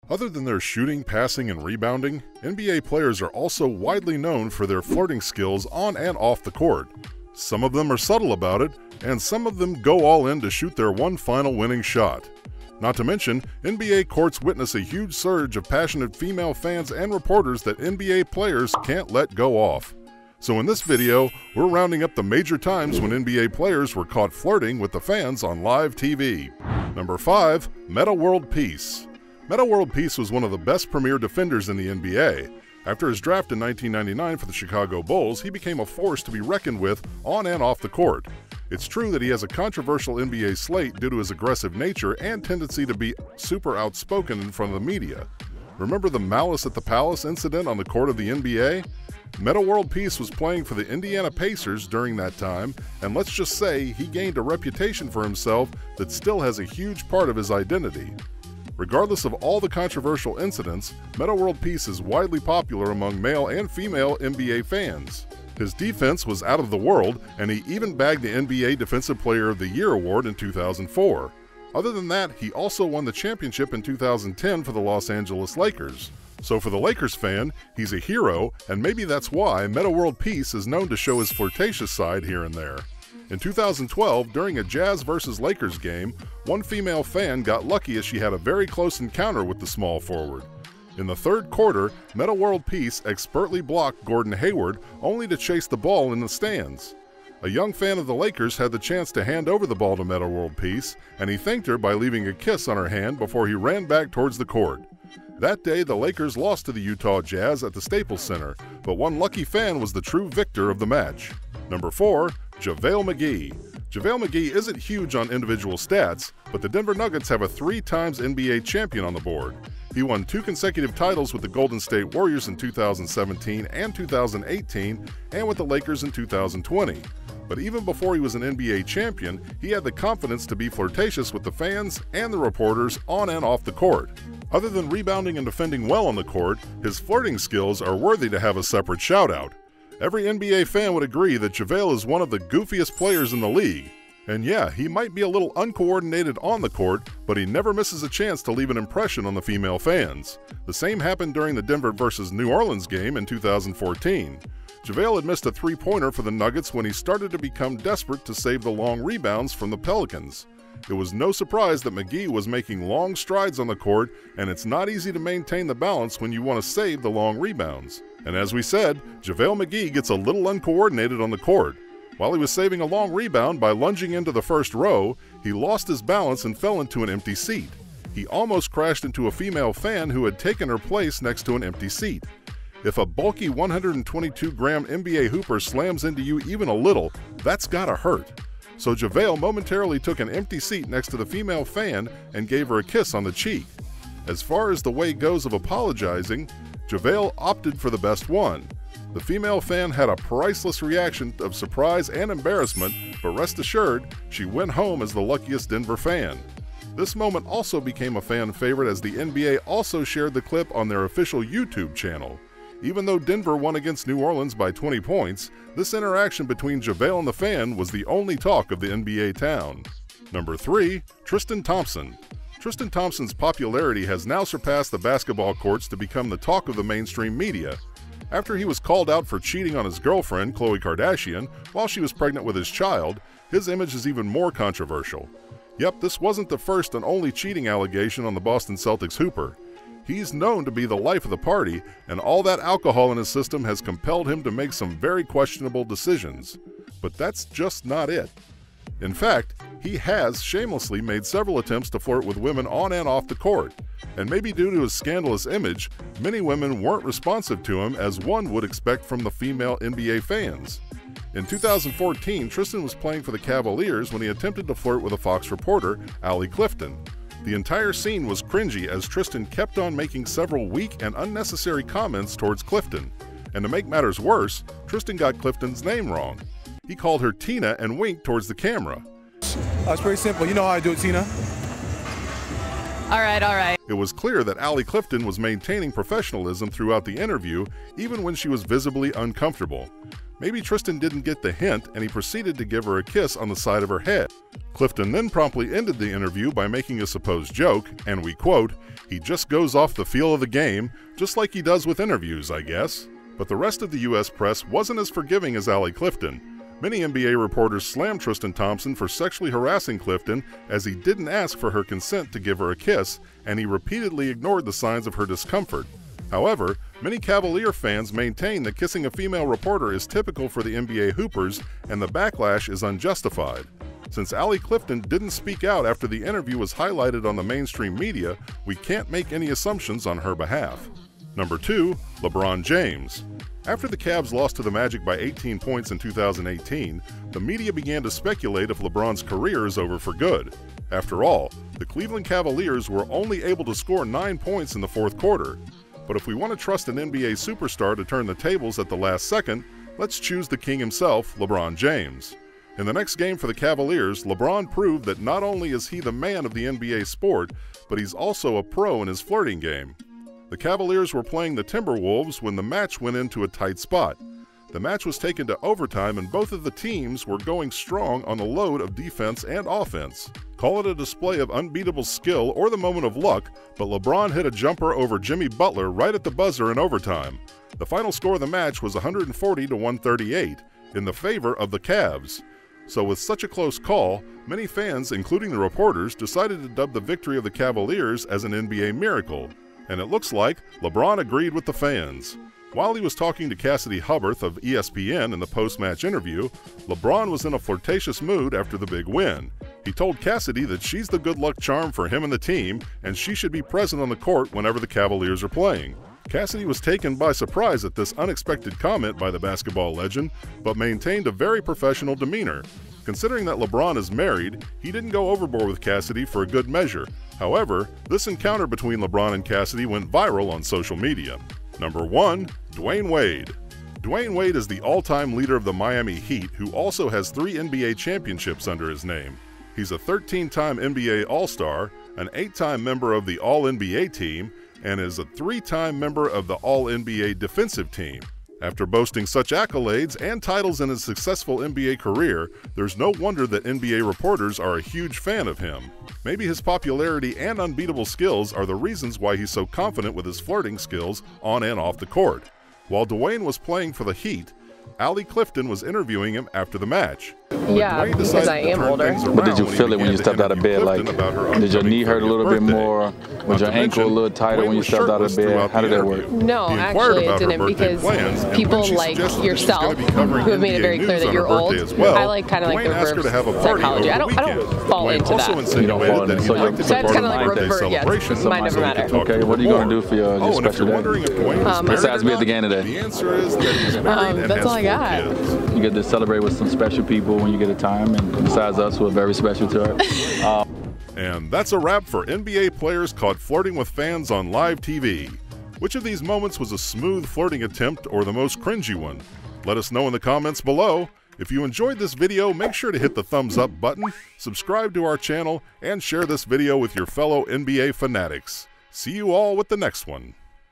Other than their shooting, passing, and rebounding, NBA players are also widely known for their flirting skills on and off the court. Some of them are subtle about it, and some of them go all in to shoot their one final winning shot. Not to mention, NBA courts witness a huge surge of passionate female fans and reporters that NBA players can't let go off. So in this video, we're rounding up the major times when NBA players were caught flirting with the fans on live TV. Number 5. Metta World Peace. Metta World Peace was one of the best premier defenders in the NBA. After his draft in 1999 for the Chicago Bulls, he became a force to be reckoned with on and off the court. It's true that he has a controversial NBA slate due to his aggressive nature and tendency to be super outspoken in front of the media. Remember the Malice at the Palace incident on the court of the NBA? Metta World Peace was playing for the Indiana Pacers during that time, and let's just say he gained a reputation for himself that still has a huge part of his identity. Regardless of all the controversial incidents, Metta World Peace is widely popular among male and female NBA fans. His defense was out of the world, and he even bagged the NBA Defensive Player of the Year award in 2004. Other than that, he also won the championship in 2010 for the Los Angeles Lakers. So for the Lakers fan, he's a hero, and maybe that's why Metta World Peace is known to show his flirtatious side here and there. In 2012, during a Jazz vs. Lakers game, one female fan got lucky as she had a very close encounter with the small forward. In the third quarter, Metta World Peace expertly blocked Gordon Hayward, only to chase the ball in the stands. A young fan of the Lakers had the chance to hand over the ball to Metta World Peace, and he thanked her by leaving a kiss on her hand before he ran back towards the court. That day, the Lakers lost to the Utah Jazz at the Staples Center, but one lucky fan was the true victor of the match. Number 4. JaVale McGee. JaVale McGee isn't huge on individual stats, but the Denver Nuggets have a 3-time NBA champion on the board. He won 2 consecutive titles with the Golden State Warriors in 2017 and 2018, and with the Lakers in 2020. But even before he was an NBA champion, he had the confidence to be flirtatious with the fans and the reporters on and off the court. Other than rebounding and defending well on the court, his flirting skills are worthy to have a separate shout-out. Every NBA fan would agree that JaVale is one of the goofiest players in the league. And yeah, he might be a little uncoordinated on the court, but he never misses a chance to leave an impression on the female fans. The same happened during the Denver vs. New Orleans game in 2014. JaVale had missed a three-pointer for the Nuggets when he started to become desperate to save the long rebounds from the Pelicans. It was no surprise that McGee was making long strides on the court, and it's not easy to maintain the balance when you want to save the long rebounds. And as we said, JaVale McGee gets a little uncoordinated on the court. While he was saving a long rebound by lunging into the first row, he lost his balance and fell into an empty seat. He almost crashed into a female fan who had taken her place next to an empty seat. If a bulky 122-gram NBA hooper slams into you even a little, that's gotta hurt. So JaVale momentarily took an empty seat next to the female fan and gave her a kiss on the cheek. As far as the way goes of apologizing, JaVale opted for the best one. The female fan had a priceless reaction of surprise and embarrassment, but rest assured, she went home as the luckiest Denver fan. This moment also became a fan favorite as the NBA also shared the clip on their official YouTube channel. Even though Denver won against New Orleans by 20 points, this interaction between JaVale and the fan was the only talk of the NBA town. Number 3. Tristan Thompson. Tristan Thompson's popularity has now surpassed the basketball courts to become the talk of the mainstream media. After he was called out for cheating on his girlfriend, Khloe Kardashian, while she was pregnant with his child, his image is even more controversial. Yep, this wasn't the first and only cheating allegation on the Boston Celtics hooper. He's known to be the life of the party, and all that alcohol in his system has compelled him to make some very questionable decisions. But that's just not it. In fact, he has shamelessly made several attempts to flirt with women on and off the court, and maybe due to his scandalous image, many women weren't responsive to him as one would expect from the female NBA fans. In 2014, Tristan was playing for the Cavaliers when he attempted to flirt with a Fox reporter, Allie Clifton. The entire scene was cringy as Tristan kept on making several weak and unnecessary comments towards Clifton. And to make matters worse, Tristan got Clifton's name wrong. He called her Tina and winked towards the camera. It's pretty simple. You know how I do it, Tina. All right. It was clear that Allie Clifton was maintaining professionalism throughout the interview, even when she was visibly uncomfortable. Maybe Tristan didn't get the hint and he proceeded to give her a kiss on the side of her head. Clifton then promptly ended the interview by making a supposed joke, and we quote, "He just goes off the feel of the game, just like he does with interviews, I guess." But the rest of the U.S. press wasn't as forgiving as Allie Clifton. Many NBA reporters slammed Tristan Thompson for sexually harassing Clifton as he didn't ask for her consent to give her a kiss, and he repeatedly ignored the signs of her discomfort. However, many Cavalier fans maintain that kissing a female reporter is typical for the NBA hoopers, and the backlash is unjustified. Since Allie Clifton didn't speak out after the interview was highlighted on the mainstream media, we can't make any assumptions on her behalf. Number 2, LeBron James. After the Cavs lost to the Magic by 18 points in 2018, the media began to speculate if LeBron's career is over for good. After all, the Cleveland Cavaliers were only able to score 9 points in the fourth quarter. But if we want to trust an NBA superstar to turn the tables at the last second, let's choose the king himself, LeBron James. In the next game for the Cavaliers, LeBron proved that not only is he the man of the NBA sport, but he's also a pro in his flirting game. The Cavaliers were playing the Timberwolves when the match went into a tight spot. The match was taken to overtime and both of the teams were going strong on the load of defense and offense. Call it a display of unbeatable skill or the moment of luck, but LeBron hit a jumper over Jimmy Butler right at the buzzer in overtime. The final score of the match was 140 to 138 in the favor of the Cavs. So with such a close call, many fans, including the reporters, decided to dub the victory of the Cavaliers as an NBA miracle. And it looks like LeBron agreed with the fans. While he was talking to Cassidy Hubbarth of ESPN in the post-match interview, LeBron was in a flirtatious mood after the big win. He told Cassidy that she's the good luck charm for him and the team, and she should be present on the court whenever the Cavaliers are playing. Cassidy was taken by surprise at this unexpected comment by the basketball legend, but maintained a very professional demeanor. Considering that LeBron is married, he didn't go overboard with Cassidy for a good measure. However, this encounter between LeBron and Cassidy went viral on social media. Number 1, Dwayne Wade. Dwayne Wade is the all-time leader of the Miami Heat, who also has 3 NBA championships under his name. He's a 13-time NBA All-Star, an 8-time member of the All-NBA team, and is a 3-time member of the All-NBA defensive team. After boasting such accolades and titles in his successful NBA career, there's no wonder that NBA reporters are a huge fan of him. Maybe his popularity and unbeatable skills are the reasons why he's so confident with his flirting skills on and off the court. While Dwayne was playing for the Heat, Allie Clifton was interviewing him after the match. Yeah, because I am older. But did you feel it when you stepped out of bed? Like, did your knee hurt a little bit more? Was your ankle a little tighter when you stepped out of bed? How did that work? No, actually it didn't, because people like yourself who have made it very clear that you're old. I like kind of like the reverse psychology. I don't fall into that. You don't fall into that. So it's kind of like revert. Yes, mind over matter. Okay, what are you going to do for your special day? Besides be at the game today. The answer is that he's married and that's all I got. Kids. You get to celebrate with some special people when you get a time, and besides us, who are very special to her. And that's a wrap for NBA players caught flirting with fans on live TV. Which of these moments was a smooth flirting attempt or the most cringy one? Let us know in the comments below. If you enjoyed this video, make sure to hit the thumbs up button, subscribe to our channel, and share this video with your fellow NBA fanatics. See you all with the next one.